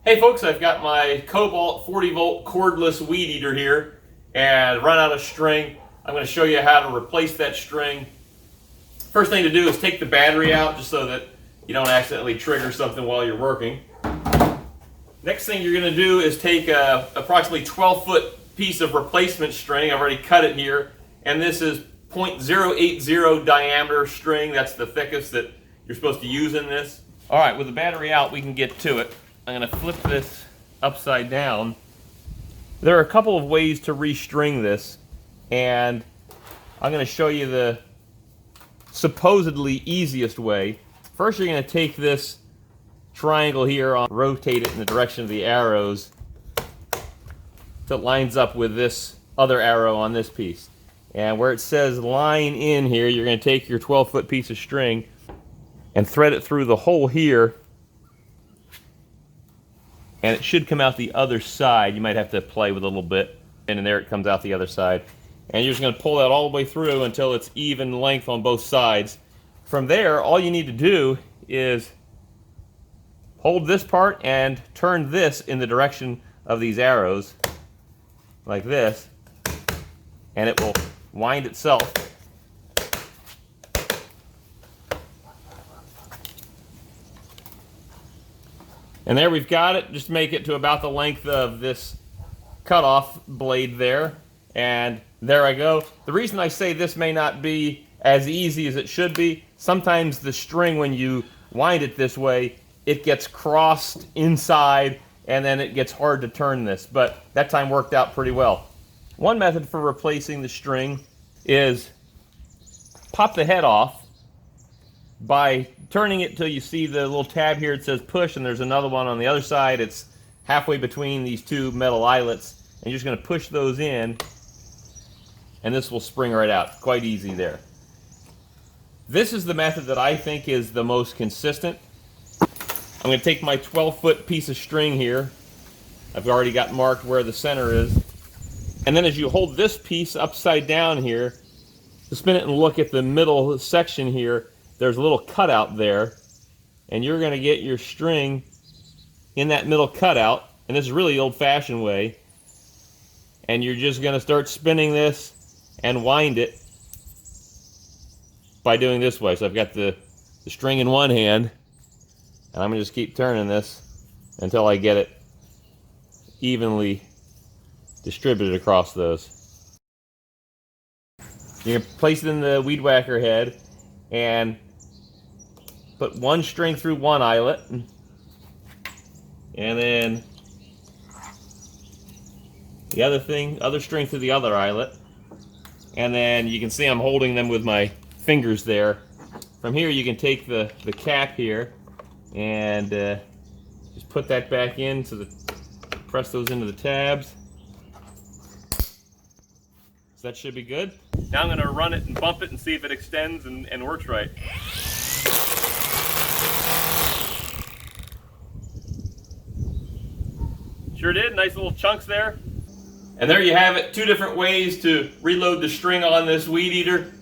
Hey folks, I've got my Kobalt 40 volt cordless weed eater here and run out of string. I'm going to show you how to replace that string. First thing to do is take the battery out just so that you don't accidentally trigger something while you're working. Next thing you're going to do is take a approximately 12-foot piece of replacement string. I've already cut it here, and this is 0.080 diameter string. That's the thickest that you're supposed to use in this. All right, with the battery out, we can get to it. I'm going to flip this upside down. There are a couple of ways to restring this, and I'm going to show you the supposedly easiest way. First, you're going to take this triangle here, rotate it in the direction of the arrows so it lines up with this other arrow on this piece. And where it says line in here, you're going to take your 12-foot piece of string and thread it through the hole here, and it should come out the other side. You might have to play with it a little bit, and there it comes out the other side. And you're just going to pull that all the way through until it's even length on both sides. From there, all you need to do is hold this part and turn this in the direction of these arrows, like this, and it will wind itself. And there we've got it. Just make it to about the length of this cutoff blade there. And there I go. The reason I say this may not be as easy as it should be, sometimes the string, when you wind it this way, it gets crossed inside and then it gets hard to turn this. But that time worked out pretty well. One method for replacing the string is pop the head off by turning it till you see the little tab here. It says push, and there's another one on the other side. It's halfway between these two metal eyelets, and you're just going to push those in, and this will spring right out. Quite easy there. This is the method that I think is the most consistent. I'm going to take my 12-foot piece of string here. I've already got marked where the center is. And then as you hold this piece upside down here, to spin it and look at the middle section here, there's a little cutout there, and you're going to get your string in that middle cutout, and this is really the old-fashioned way, and you're just going to start spinning this and wind it by doing this way. So I've got the string in one hand, and I'm going to just keep turning this until I get it evenly distributed across those. You're going to place it in the weed whacker head and put one string through one eyelet, and then the other string through the other eyelet, and then you can see I'm holding them with my fingers there. From here you can take the cap here and just put that back in, so that press those into the tabs. So that should be good. Now I'm going to run it and bump it and see if it extends and works right. Sure did. Nice little chunks there. And there you have it. Two different ways to reload the string on this weed eater.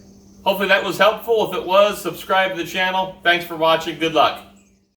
Hopefully that was helpful. If it was, subscribe to the channel. Thanks for watching. Good luck.